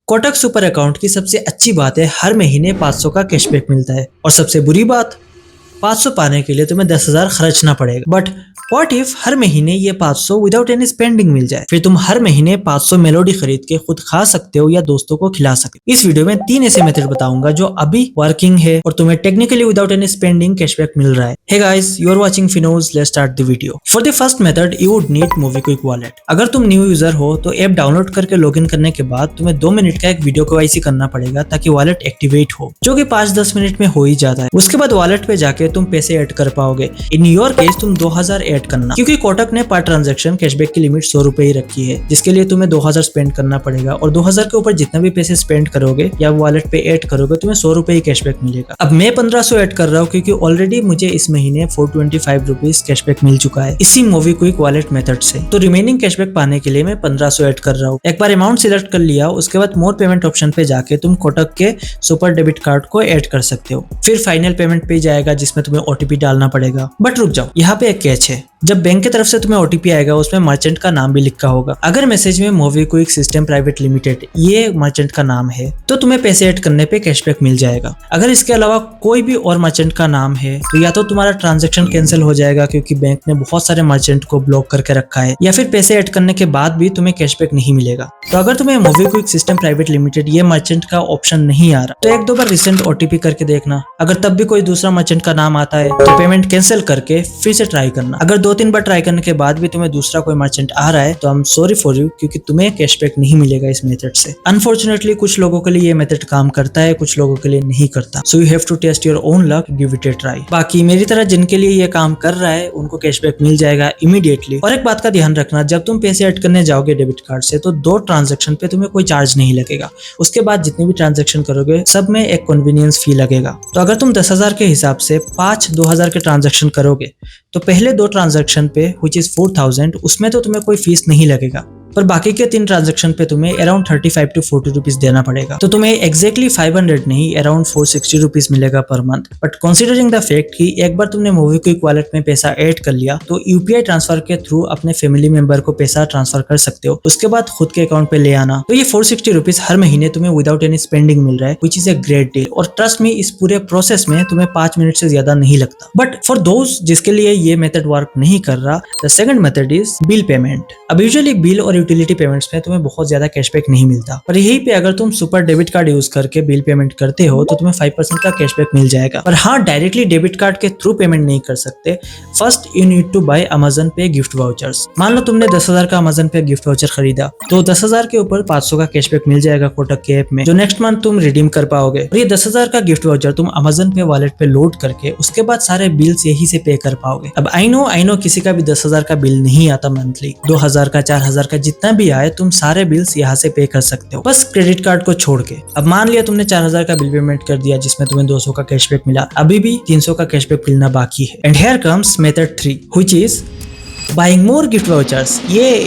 Kotak super account की सबसे अच्छी बात है हर महीने 500 का कैशबैक मिलता है और सबसे बुरी बात 500 पाने के लिए तुम्हें 10,000 खर्चना पड़ेगा। बट व्हाट इफ हर महीने ये 500 विदाउट एनी स्पेंडिंग मिल जाए, फिर तुम हर महीने 500 मेलोडी खरीद के खुद खा सकते हो या दोस्तों को खिला सकते हो। इस वीडियो में 3 ऐसे मेथड बताऊंगा जो अभी वर्किंग है और तुम्हें technically without any spending cashback मिल रहा है। Hey guys, you are watching Finoz, let's start the video. For the first method you would need MobiKwik wallet. अगर तुम न्यू यूजर हो तो ऐप डाउनलोड करके लॉगिन करने के बाद तुम्हें 2 मिनट का एक वीडियो केवाईसी करना पड़ेगा ताकि वॉलेट एक्टिवेट हो, जो कि 5-10 मिनट में हो ही जाता है। उसके बाद वॉलेट पे जाके तुम पैसे ऐड कर पाओगे। इन योर केस तुम 2000 ऐड करना, क्योंकि कोटक ने पर ट्रांजैक्शन कैशबैक की लिमिट 100 रुपए ही रखी है, जिसके लिए तुम्हें 2000 स्पेंड करना पड़ेगा और 2000 के ऊपर जितना भी पैसे स्पेंड करोगे या वॉलेट पे ऐड करोगे तुम्हें 100 रुपए ही कैशबैक मिलेगा। अब मैं 1500 ऐड कर रहा हूँ क्योंकि ऑलरेडी मुझे इस महीने 425 रुपीज कैशबैक मिल चुका है इसी मोबीक्विक वॉलेट मेथड से। तो रिमेनिंग कैशबैक पाने के लिए मैं 1500 ऐड कर रहा हूँ। एक बार अमाउंट सिलेक्ट कर लिया, उसके बाद मोर पेमेंट ऑप्शन पे जाके तुम कोटक के सुपर डेबिट कार्ड को ऐड कर सकते हो। फिर फाइनल पेमेंट पे जाएगा जिसमें तुम्हें ओटीपी डालना पड़ेगा। बट रुक जाओ, यहाँ पे एक कैच है। जब बैंक की तरफ से तुम्हें ओटीपी आएगा उसमें मर्चेंट का नाम भी लिखा होगा। अगर मैसेज में मोबीक्विक सिस्टम प्राइवेट लिमिटेड ये मर्चेंट का नाम है तो तुम्हें पैसे ऐड करने पे कैशबैक मिल जाएगा। अगर इसके अलावा कोई भी और मर्चेंट का नाम है तो या तो तुम्हारा ट्रांजैक्शन कैंसिल हो जाएगा क्योंकि बैंक ने बहुत सारे मर्चेंट को ब्लॉक करके रखा है, या फिर पैसे ऐड करने के बाद भी तुम्हें कैशबैक नहीं मिलेगा। तो अगर तुम्हें मोबीक्विक सिस्टम प्राइवेट लिमिटेड ये मर्चेंट का ऑप्शन नहीं आ रहा तो 1-2 बार रिसेंट ओटीपी करके देखना। अगर तब भी कोई दूसरा मर्चेंट का नाम आता है तो पेमेंट कैंसिल करके फिर से ट्राई करना। अगर 2-3 बार ट्राई करने के बाद भी तुम्हें दूसरा कोई मर्चेंट आ रहा है तो I am sorry for you, क्योंकि तुम्हें कैशबैक नहीं मिलेगा इस मेथड से। अनफॉर्चुनेटली कुछ लोगों के लिए ये मेथड काम करता है, कुछ लोगों के लिए नहीं करता। So you have to test your own luck, give it a try. बाकी मेरी तरह जिनके लिए ये काम कर रहा है उनको कैशबैक मिल जाएगा इमीडिएटली। और एक बात का ध्यान रखना, जब तुम पैसे ऐड करने जाओगे डेबिट कार्ड से तो 2 ट्रांजैक्शन पे तुम्हें कोई चार्ज नहीं लगेगा। उसके बाद जितने भी ट्रांजैक्शन करोगे सब में एक कन्वीनियंस फी लगेगा। तो अगर तुम 10,000 के हिसाब से 5 2000 के ट्रांजैक्शन करोगे तो पहले 2 ट्रांजैक्शन पे व्हिच इज 4000 उसमें तो तुम्हें कोई फीस नहीं लगेगा, पर बाकी के 3 ट्रांजैक्शन पे तुम्हें अराउंड 35 to 40 रुपीज देना पड़ेगा। तो तुम्हें एग्जैक्टली 500 नहीं अराउंड 460 रुपीज मिलेगा per month. But considering the fact कि एक बार तुमने मोबीक्विक वॉलेट में पैसा ऐड कर लिया तो यूपीआई ट्रांसफर के थ्रू अपने फैमिली मेंबर को पैसा ट्रांसफर कर सकते हो, उसके बाद खुद के अकाउंट पे ले आना। तो ये 460 रुपीज हर महीने तुम्हें विदाउट एनी स्पेंडिंग मिल रहा है, which is a great deal. और ट्रस्ट मी, इस पूरे प्रोसेस में तुम्हें 5 मिनट से ज्यादा नहीं लगता। बट फॉर दोज जिसके लिए ये मेथड वर्क नहीं कर रहा, the second method is bill payment. अब यूजुअली बिल और यूटिलिटी पेमेंट्स में तुम्हें बहुत ज्यादा कैशबैक नहीं मिलता, पर यहीं पे अगर तुम सुपर डेबिट कार्ड यूज करके बिल पेमेंट करते हो तो तुम्हें 5% का कैशबैक मिल जाएगा। पर हाँ, डायरेक्टली डेबिट कार्ड के थ्रू पेमेंट नहीं कर सकते। First you need to buy Amazon Pay gift vouchers. मान लो तुमने 10,000 का अमेजन पे गिफ्ट वाउचर खरीदा तो 10,000 के ऊपर 500 का कैशबैक मिल जाएगा कोटक के ऐप में, जो नेक्स्ट मंथ तुम रिडीम कर पाओगे। और ये 10,000 का गिफ्ट वाउचर तुम अमेजन पे वॉलेट पे लोड करके उसके बाद सारे बिल्स यही से पे कर पाओगे। अब आई नो किसी का भी 10,000 का बिल नहीं आता मंथली, 2,000 का 4,000 का जितना भी आए तुम सारे बिल्स यहाँ से पे कर सकते हो, बस क्रेडिट कार्ड को छोड़ के। अब मान लिया तुमने 4,000 का बिल पेमेंट कर दिया जिसमें तुम्हें 200 का कैशबैक मिला, अभी भी 300 का कैशबैक मिलना बाकी है। And here comes method 3 which is buying more gift vouchers. ये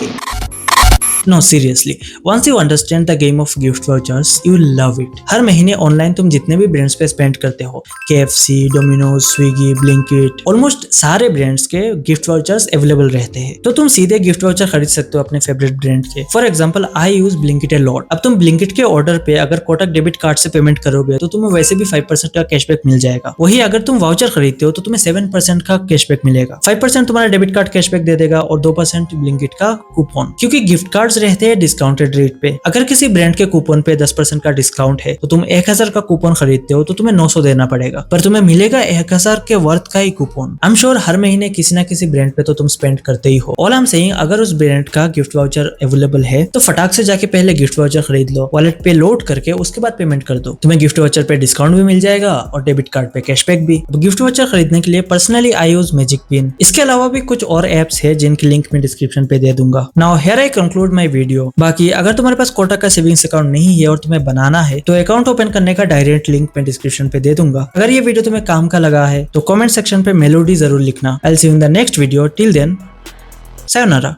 No, seriously, once you understand the game of gift vouchers, you will love it. हर महीने ऑनलाइन तुम जितने भी ब्रांड्स पे स्पेंड करते हो, KFC, Domino's, Swiggy, Blinkit, almost सारे brands के गिफ्ट वाउचर्स अवेलेबल रहते हैं। तो तुम सीधे गिफ्ट वाउचर खरीद सकते हो अपने फेवरेट ब्रांड के। For example, I use Blinkit a lot. अब तुम ब्लिंकिट के ऑर्डर पे अगर कोटक डेबिट कार्ड से पेमेंट करोगे तो तुम्हें वैसे भी 5% का कैशबैक मिल जाएगा। वही अगर तुम वाउचर खरीदते हो तो तुम्हें 7% का कैशबैक मिलेगा। 5% तुम्हारा डेबिट कार्ड कैशबैक दे देगा और 2% ब्लिंकिट का कूपन, क्योंकि गिफ्ट कार्ड्स रहते हैं डिस्काउंटेड रेट पे। अगर किसी ब्रांड के कूपन पे 10% का डिस्काउंट है तो तुम 1000 का कूपन खरीदते हो तो तुम्हें 900 देना पड़ेगा, पर तुम्हें मिलेगा 1000 के वर्थ का ही कूपन। आई एम श्योर हर महीने किसी ना किसी ब्रांड पे तो तुम स्पेंड करते ही हो। ऑल आई एम सेइंग, अगर उस ब्रांड का गिफ्ट वाउचर अवेलेबल है तो फटाक से जाके पहले गिफ्ट वाउचर खरीद लो, वॉलेट पे लोड करके उसके बाद पेमेंट कर दो। तुम्हें गिफ्ट वाउचर पे डिस्काउंट भी मिल जाएगा और डेबिट कार्ड पे कैशबैक भी। गिफ्ट वाउचर खरीदने के लिए personally I use magic pin. इसके अलावा भी कुछ और एप्स है जिनकी लिंक मैं डिस्क्रिप्शन पे दे दूंगा। Now here I conclude my video. बाकी अगर तुम्हारे पास कोटक का सेविंग्स अकाउंट नहीं है और तुम्हें बनाना है तो अकाउंट ओपन करने का डायरेक्ट लिंक मैं डिस्क्रिप्शन पे दे दूंगा। अगर ये वीडियो तुम्हें काम का लगा है तो कमेंट सेक्शन पे मेलोडी जरूर लिखना। I will see you in the next video. Till then, sayonara.